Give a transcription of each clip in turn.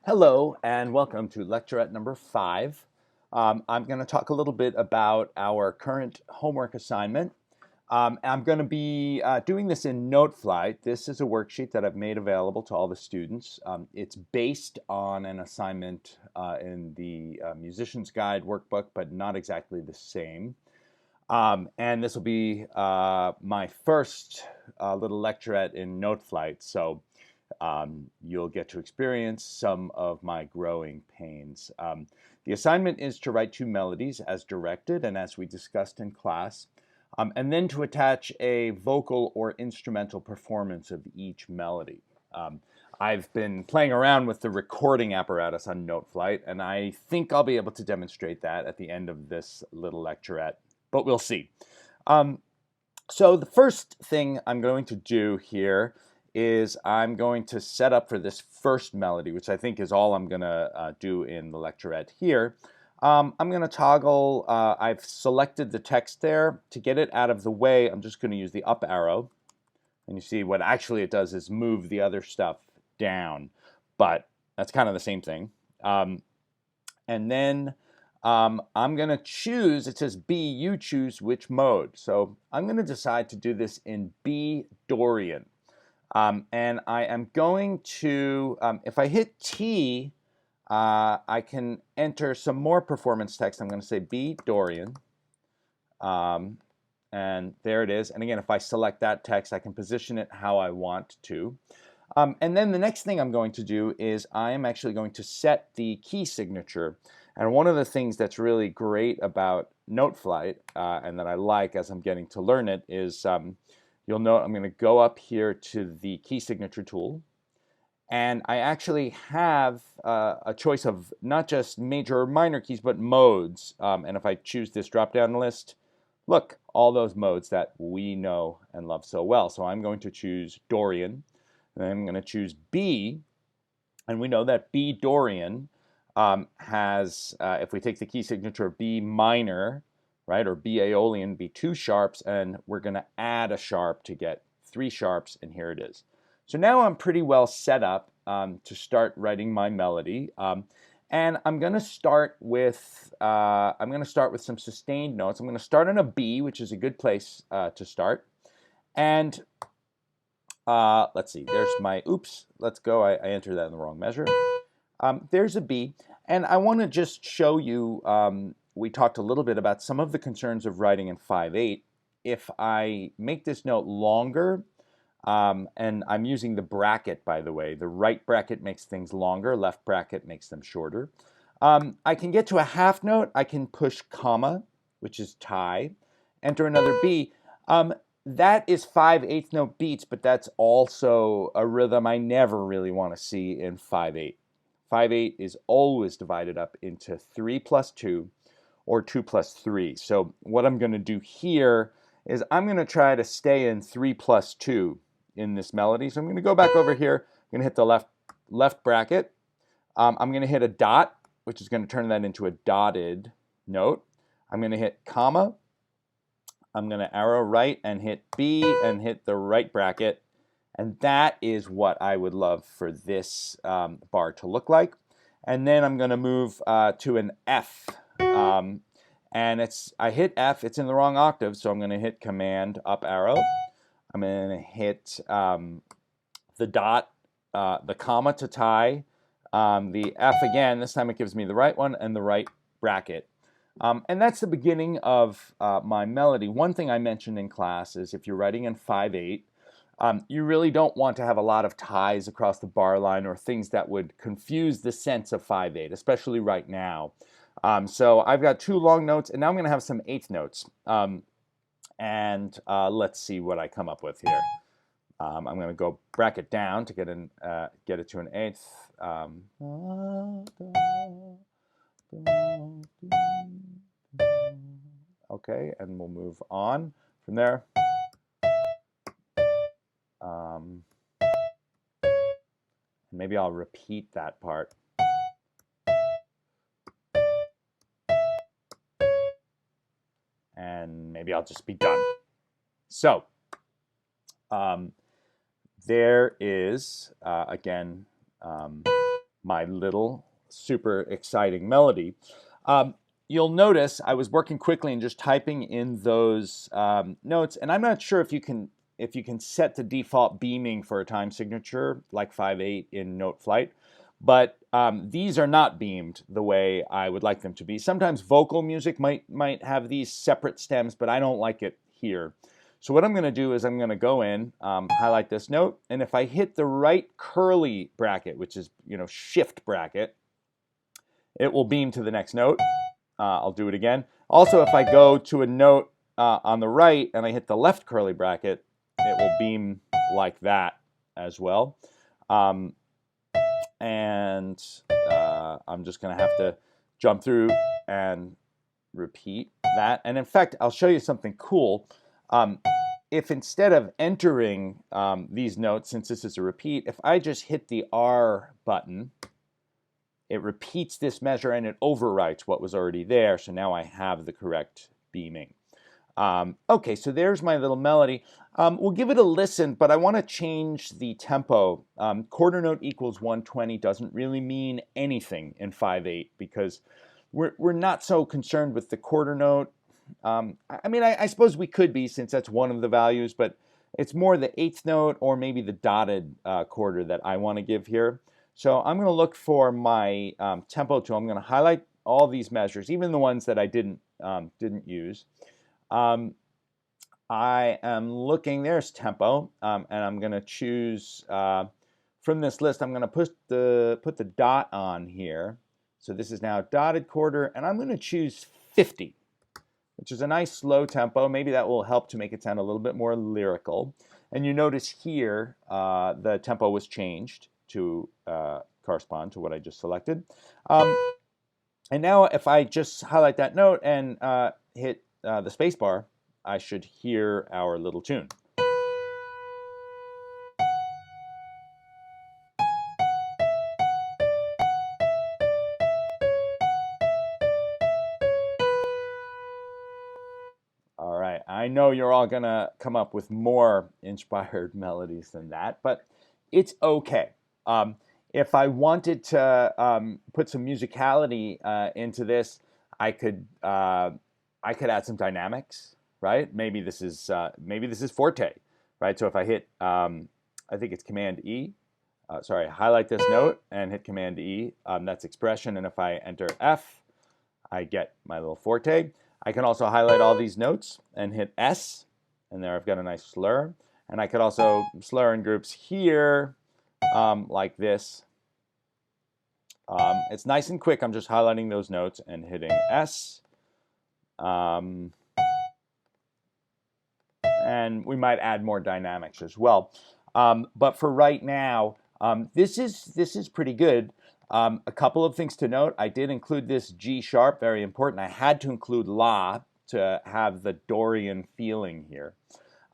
Hello and welcome to lecturette number 5. I'm going to talk a little bit about our current homework assignment. I'm going to be doing this in Noteflight. This is a worksheet that I've made available to all the students. It's based on an assignment in the Musician's Guide workbook, but not exactly the same. And this will be my first little lecturette in Noteflight. So you'll get to experience some of my growing pains. The assignment is to write 2 melodies as directed and as we discussed in class, and then to attach a vocal or instrumental performance of each melody. I've been playing around with the recording apparatus on Noteflight, and I think I'll be able to demonstrate that at the end of this little lecturette, but we'll see. So the first thing I'm going to do here is I'm going to set up for this first melody, which I think is all I'm going to do in the lecturette here. I'm going to toggle, I've selected the text there. To get it out of the way, I'm just going to use the up arrow. And you see what actually it does is move the other stuff down. But that's kind of the same thing. And then I'm going to choose, it says B, you choose which mode. So I'm going to decide to do this in B Dorian. And I am going to, if I hit T, I can enter some more performance text. I'm going to say B Dorian. And there it is. And again, if I select that text, I can position it how I want to. And then the next thing I'm going to do is I am actually going to set the key signature. And one of the things that's really great about Noteflight, and that I like as I'm getting to learn it, is you'll note I'm going to go up here to the key signature tool. And I actually have a choice of not just major or minor keys, but modes. And if I choose this drop-down list, look, all those modes that we know and love so well. So I'm going to choose Dorian. And I'm going to choose B. And we know that B Dorian has, if we take the key signature of B minor, right, or B Aeolian, be 2 sharps, and we're going to add a sharp to get 3 sharps, and here it is. So now I'm pretty well set up to start writing my melody, and I'm going to start with some sustained notes. I'm going to start on a B, which is a good place to start, and let's see. There's my oops. Let's go. I entered that in the wrong measure. There's a B, and I want to just show you. We talked a little bit about some of the concerns of writing in 5/8. If I make this note longer, and I'm using the bracket, by the way, the right bracket makes things longer, left bracket makes them shorter. I can get to a half note. I can push comma, which is tie, enter another B. That is 5/8 note beats, but that's also a rhythm I never really want to see in 5/8. 5/8 is always divided up into 3 plus 2 or 2 plus 3. So what I'm going to do here is I'm going to try to stay in 3 plus 2 in this melody. So I'm going to go back over here. I'm going to hit the left bracket. I'm going to hit a dot, which is going to turn that into a dotted note. I'm going to hit comma. I'm going to arrow right and hit B and hit the right bracket. And that is what I would love for this bar to look like. And then I'm going to move to an F. And I hit F. It's in the wrong octave, so I'm going to hit Command up arrow. I'm going to hit the dot, the comma to tie, the F again. This time it gives me the right one and the right bracket. And that's the beginning of my melody. One thing I mentioned in class is if you're writing in 5/8, you really don't want to have a lot of ties across the bar line or things that would confuse the sense of 5/8, especially right now. So I've got 2 long notes, and now I'm going to have some 8th notes. And let's see what I come up with here. I'm going to go bracket down to get it to an 8th. Okay, and we'll move on from there. Maybe I'll repeat that part. And maybe I'll just be done. So there is, again, my little super exciting melody. Um, you'll notice I was working quickly and just typing in those notes, and I'm not sure if you can set the default beaming for a time signature like 5/8 in Noteflight, but these are not beamed the way I would like them to be. Sometimes vocal music might have these separate stems, but I don't like it here. So what I'm going to do is I'm going to go in, highlight this note, and if I hit the right curly bracket, which is, shift bracket, it will beam to the next note. I'll do it again. Also, if I go to a note on the right and I hit the left curly bracket, it will beam like that as well. And I'm just going to have to jump through and repeat that. And in fact, I'll show you something cool. If instead of entering these notes, since this is a repeat, if I just hit the R button, it repeats this measure and it overwrites what was already there. So now I have the correct beaming. Okay, so there's my little melody. We'll give it a listen, but I want to change the tempo. Quarter note equals 120 doesn't really mean anything in 5/8 because we're not so concerned with the quarter note. I mean, I suppose we could be since that's one of the values, but it's more the eighth note or maybe the dotted quarter that I want to give here. So I'm going to look for my tempo tool. I'm going to highlight all these measures, even the ones that I didn't use. I am looking, there's tempo, and I'm going to choose from this list. I'm going to put the dot on here. So this is now dotted quarter, and I'm going to choose 50, which is a nice slow tempo. Maybe that will help to make it sound a little bit more lyrical. And you notice here the tempo was changed to correspond to what I just selected. And now if I just highlight that note and hit the space bar, I should hear our little tune. All right, I know you're all gonna come up with more inspired melodies than that, but it's okay. If I wanted to put some musicality into this, I could add some dynamics, right? Maybe this is forte, right? So if I hit, I think it's Command E. Sorry, highlight this note and hit Command E. That's expression, and if I enter F, I get my little forte. I can also highlight all these notes and hit S, and there I've got a nice slur. And I could also slur in groups here, like this. It's nice and quick. I'm just highlighting those notes and hitting S. And we might add more dynamics as well. But for right now, this is pretty good. A couple of things to note. I did include this G sharp, very important. I had to include La to have the Dorian feeling here.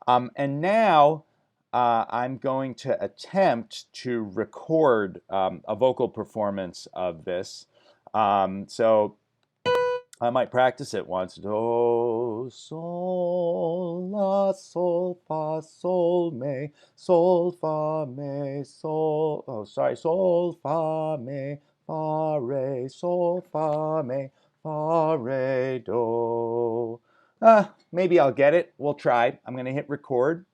And now I'm going to attempt to record a vocal performance of this. So I might practice it once. Do, sol, la, sol, fa, sol, me, sol, fa, me, sol. Oh, sorry. Sol, fa, me, fa, re, sol, fa, me, fa, re, do. Maybe I'll get it. We'll try. I'm going to hit record.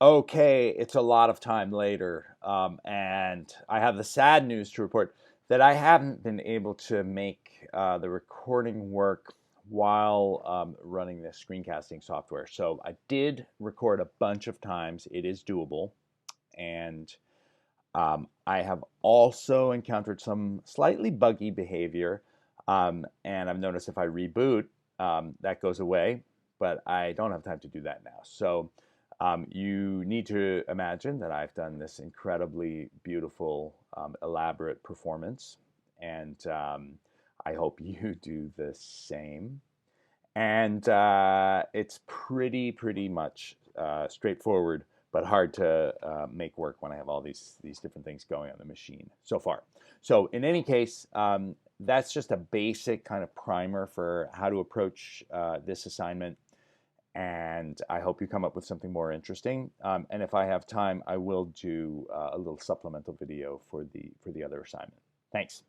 Okay, it's a lot of time later, and I have the sad news to report that I haven't been able to make the recording work while running this screencasting software. So I did record a bunch of times. It is doable, and I have also encountered some slightly buggy behavior, and I've noticed if I reboot, that goes away, but I don't have time to do that now. So you need to imagine that I've done this incredibly beautiful, elaborate performance, and I hope you do the same. And it's pretty much straightforward, but hard to make work when I have all these different things going on the machine so far. So in any case, that's just a basic kind of primer for how to approach this assignment. and I hope you come up with something more interesting. And if I have time, I will do a little supplemental video for the other assignment. Thanks.